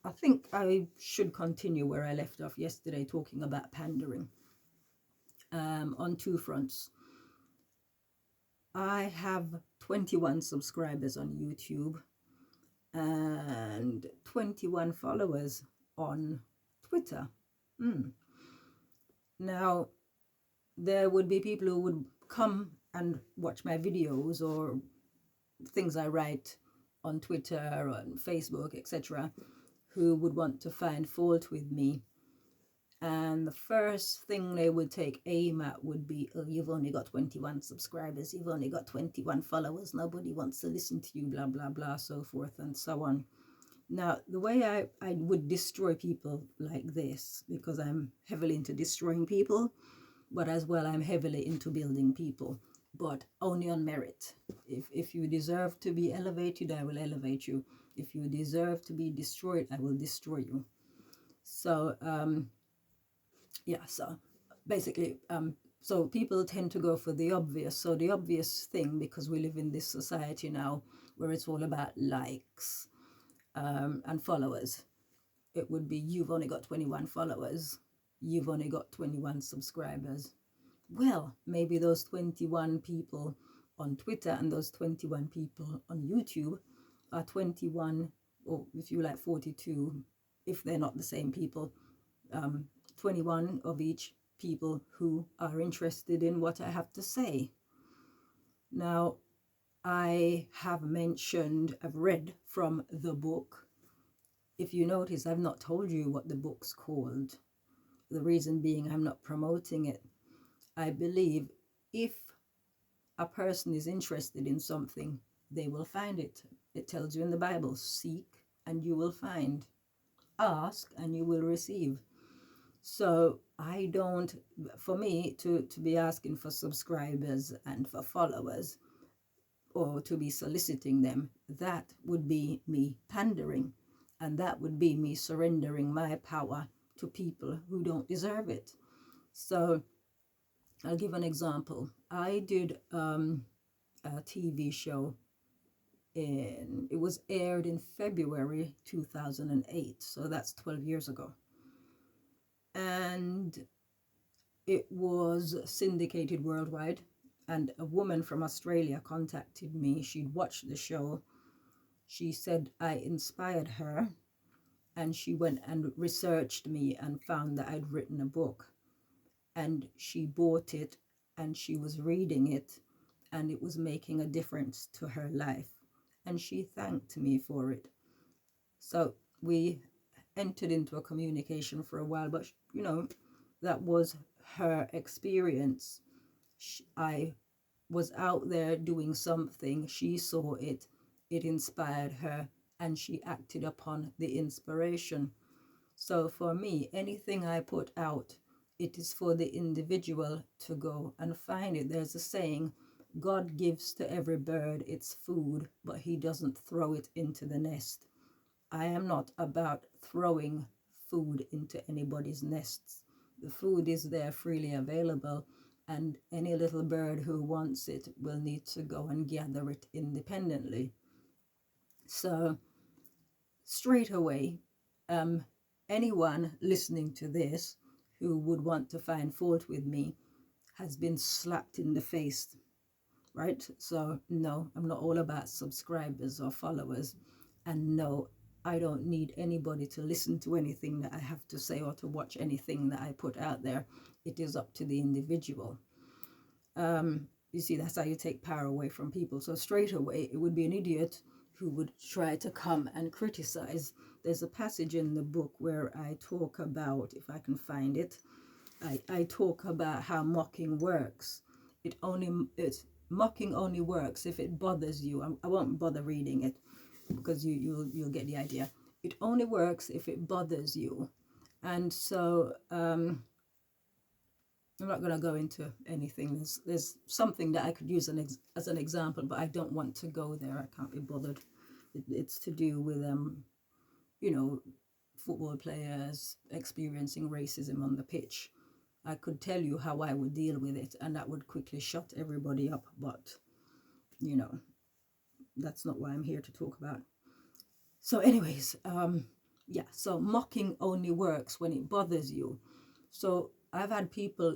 I think I should continue where I left off yesterday, talking about pandering on two fronts. I have 21 subscribers on YouTube and 21 followers on Twitter. Now, there would be people who would come and watch my videos or things I write on Twitter, on Facebook, etc., who would want to find fault with me. And the first thing they would take aim at would be, oh, you've only got 21 subscribers, you've only got 21 followers, nobody wants to listen to you, blah, blah, blah, so forth and so on. Now, the way I would destroy people like this, because I'm heavily into destroying people, but as well I'm heavily into building people, but only on merit. If you deserve to be elevated, I will elevate you. If you deserve to be destroyed, I will destroy you. So yeah, so basically so people tend to go for the obvious. So the obvious thing, because we live in this society now where it's all about likes and followers, it would be, you've only got 21 followers, you've only got 21 subscribers. Well, maybe those 21 people on Twitter and those 21 people on YouTube are 21, or if you like 42, if they're not the same people, 21 of each people who are interested in what I have to say. Now, I have mentioned, I've read from the book. If you notice, I've not told you what the book's called. The reason being, I'm not promoting it. I believe if a person is interested in something, they will find it. It tells you in the Bible, seek and you will find, ask and you will receive. So I don't, for me to be asking for subscribers and for followers, or to be soliciting them, that would be me pandering, and that would be me surrendering my power to people who don't deserve it. So I'll give an example. I did a TV show it was aired in February 2008, so that's 12 years ago. And it was syndicated worldwide, and a woman from Australia contacted me. She'd watched the show. She said I inspired her, and she went and researched me and found that I'd written a book. And she bought it and she was reading it, and it was making a difference to her life. And she thanked me for it. So we entered into a communication for a while, but you know, that was her experience. I was out there doing something, she saw it, it inspired her, and she acted upon the inspiration. So for me, anything I put out, it is for the individual to go and find it. There's a saying, God gives to every bird its food, but he doesn't throw it into the nest. I am not about throwing food into anybody's nests. The food is there freely available, and any little bird who wants it will need to go and gather it independently. So straight away, anyone listening to this who would want to find fault with me has been slapped in the face, right? So no, I'm not all about subscribers or followers, and no, I don't need anybody to listen to anything that I have to say or to watch anything that I put out there. It is up to the individual. You see, that's how you take power away from people. So straight away, it would be an idiot who would try to come and criticize. There's a passage in the book where I talk about, if I can find it, I talk about how mocking works. Mocking only works if it bothers you. I won't bother reading it because you'll get the idea. It only works if it bothers you. And so I'm not going to go into anything. There's something that I could use as an example, but I don't want to go there. I can't be bothered. It's to do with you know, football players experiencing racism on the pitch. I could tell you how I would deal with it, and that would quickly shut everybody up. But you know, that's not what I'm here to talk about. So anyways, yeah, so mocking only works when it bothers you. So I've had people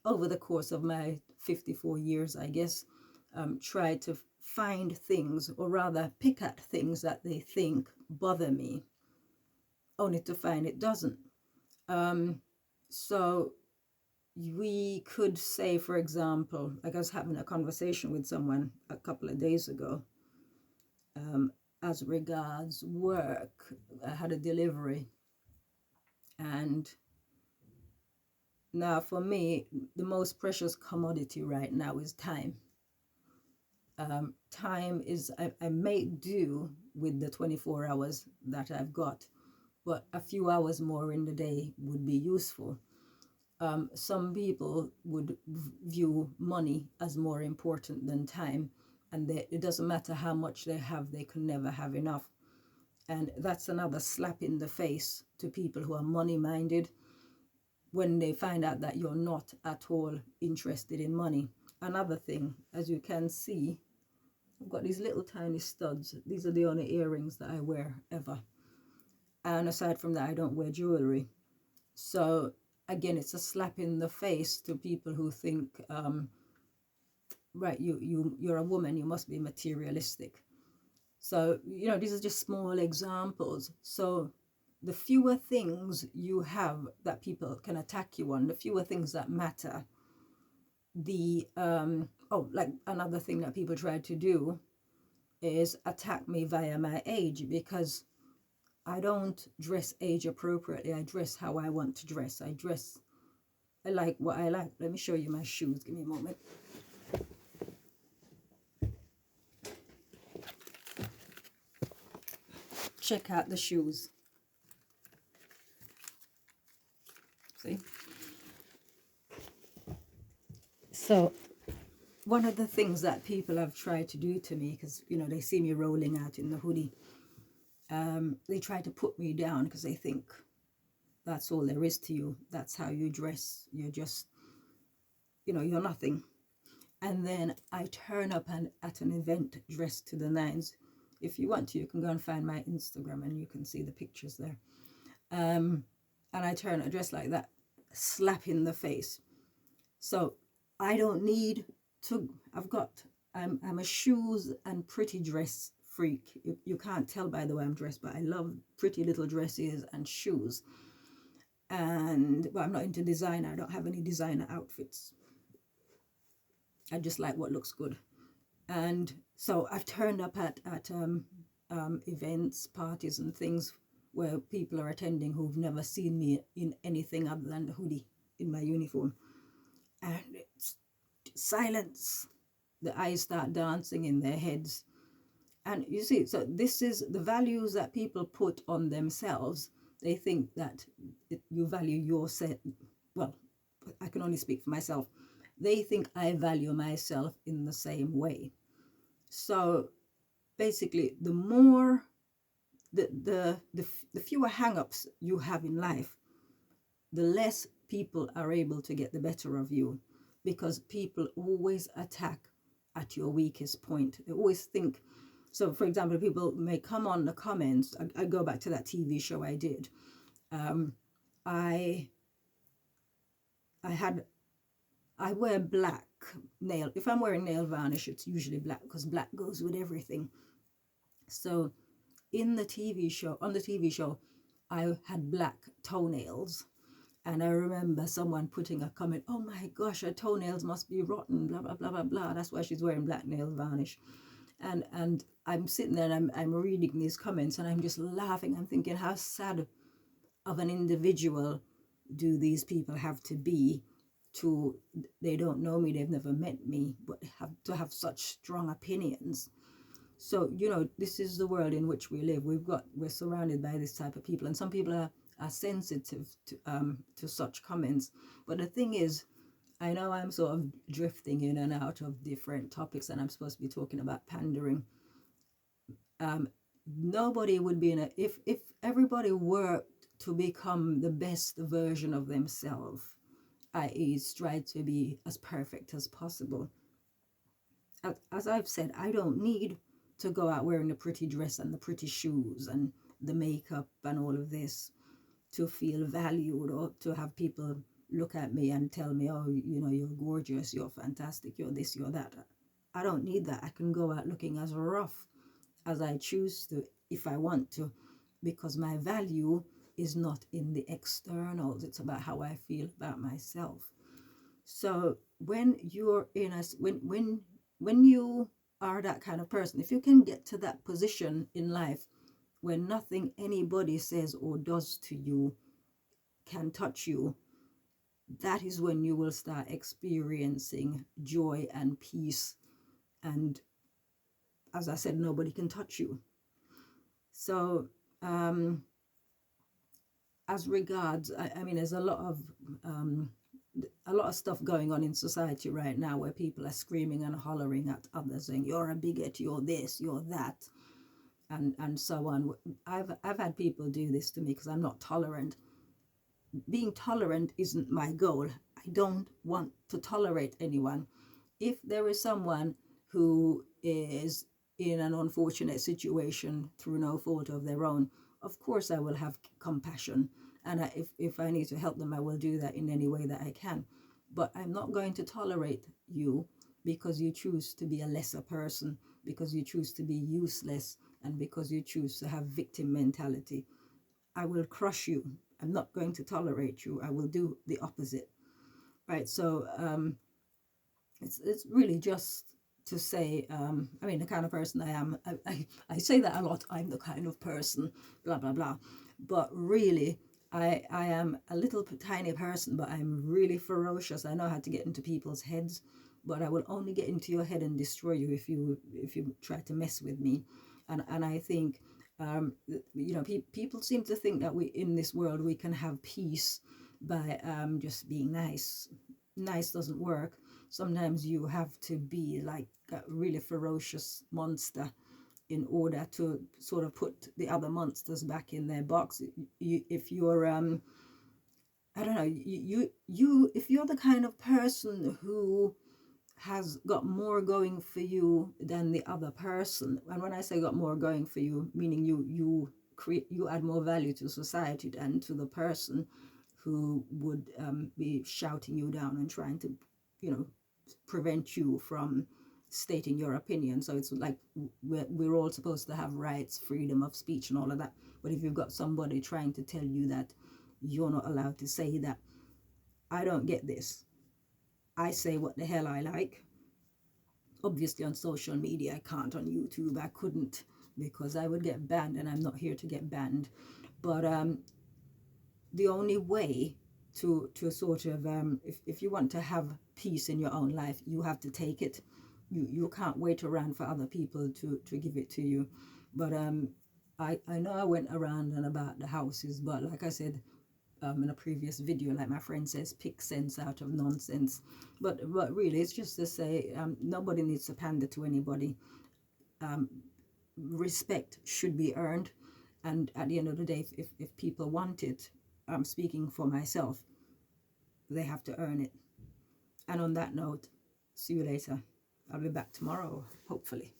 over the course of my 54 years, I guess, try to find things, or rather pick at things that they think bother me, only to find it doesn't. So we could say, for example, like I was having a conversation with someone a couple of days ago, as regards work. I had a delivery, and now for me, the most precious commodity right now is time. Time is, I make do with the 24 hours that I've got, but a few hours more in the day would be useful. Some people would view money as more important than time, and it doesn't matter how much they have, they can never have enough. And that's another slap in the face to people who are money minded when they find out that you're not at all interested in money. Another thing, as you can see, I've got these little tiny studs. These are the only earrings that I wear ever. And aside from that, I don't wear jewelry. So again, it's a slap in the face to people who think, right, you're a woman, you must be materialistic. So, these are just small examples. So the fewer things you have that people can attack you on, the fewer things that matter, like another thing that people try to do is attack me via my age, because I don't dress age appropriately. I dress how I want to dress. I like what I like. Let me show you my shoes. Give me a moment. Check out the shoes. See? So one of the things that people have tried to do to me, because, they see me rolling out in the hoodie, they try to put me down because they think that's all there is to you. That's how you dress. You're just, you're nothing. And then I turn up at an event dressed to the nines. If you want to, you can go and find my Instagram and you can see the pictures there. And I turn a dress like that, slap in the face. So I don't need to, I'm a shoes and pretty dress freak. You can't tell by the way I'm dressed, but I love pretty little dresses and shoes. And, well, I'm not into designer. I don't have any designer outfits. I just like what looks good. And so I've turned up at events, parties and things where people are attending who've never seen me in anything other than the hoodie in my uniform. And it's silence. The eyes start dancing in their heads. And you see, so this is the values that people put on themselves. They think that you value yourself. Well, I can only speak for myself. They think I value myself in the same way. So basically, the more, the fewer hang-ups you have in life, the less people are able to get the better of you, because people always attack at your weakest point. They always think. So, for example, people may come on the comments. I go back to that TV show I did. I wear black nail. If I'm wearing nail varnish, it's usually black because black goes with everything. So on the TV show, I had black toenails. And I remember someone putting a comment, oh my gosh, her toenails must be rotten, blah, blah, blah, blah, blah. That's why she's wearing black nail varnish. And I'm sitting there and I'm reading these comments and I'm just laughing. I'm thinking, how sad of an individual do these people have to be they don't know me, they've never met me, but have such strong opinions. So, this is the world in which we live. We're surrounded by this type of people, and some people are sensitive to such comments. But the thing is, I know I'm sort of drifting in and out of different topics, and I'm supposed to be talking about pandering. Nobody would be if everybody worked to become the best version of themselves, i.e., strive to be as perfect as possible. As I've said, I don't need to go out wearing the pretty dress and the pretty shoes and the makeup and all of this to feel valued, or to have people look at me and tell me, oh, you know, you're gorgeous, you're fantastic, you're this, you're that. I don't need that. I can go out looking as rough as I choose to if I want to, because my value is not in the externals. It's about how I feel about myself. So when you're in a when you are that kind of person, if you can get to that position in life when nothing anybody says or does to you can touch you, that is when you will start experiencing joy and peace. And as I said, nobody can touch you. So as regards, I mean, there's a lot of stuff going on in society right now where people are screaming and hollering at others, saying you're a bigot, you're this, you're that, and so on. I've had people do this to me because I'm not tolerant. Being tolerant isn't my goal. I don't want to tolerate anyone. If there is someone who is in an unfortunate situation through no fault of their own, of course I will have compassion. And if I need to help them, I will do that in any way that I can. But I'm not going to tolerate you because you choose to be a lesser person, because you choose to be useless, and because you choose to have victim mentality. I will crush you. I'm not going to tolerate you. I will do the opposite. Right? So it's really just to say, I mean, the kind of person I am, I say that a lot, I'm the kind of person, blah, blah, blah. But really, I am a little tiny person, but I'm really ferocious. I know how to get into people's heads, but I will only get into your head and destroy you if you try to mess with me. And I think, you know, people seem to think that we in this world we can have peace by just being nice. Nice doesn't work. Sometimes you have to be like a really ferocious monster in order to sort of put the other monsters back in their box. If you're I don't know, if you're the kind of person who has got more going for you than the other person, and when I say got more going for you, meaning you add more value to society than to the person who would be shouting you down and trying to, you know, prevent you from stating your opinion. So it's like we're all supposed to have rights, freedom of speech and all of that. But if you've got somebody trying to tell you that you're not allowed to say that, I don't get this. I say what the hell I like. Obviously on social media, I can't. On YouTube, I couldn't, because I would get banned, and I'm not here to get banned. But the only way to sort of if you want to have peace in your own life, you have to take it. You can't wait around for other people to give it to you. But I know I went around and about the houses, but like I said in a previous video, like my friend says, pick sense out of nonsense. But really, it's just to say nobody needs to pander to anybody. Respect should be earned, and at the end of the day, if people want it, I'm speaking for myself, they have to earn it. And on that note, see you later. I'll be back tomorrow, hopefully.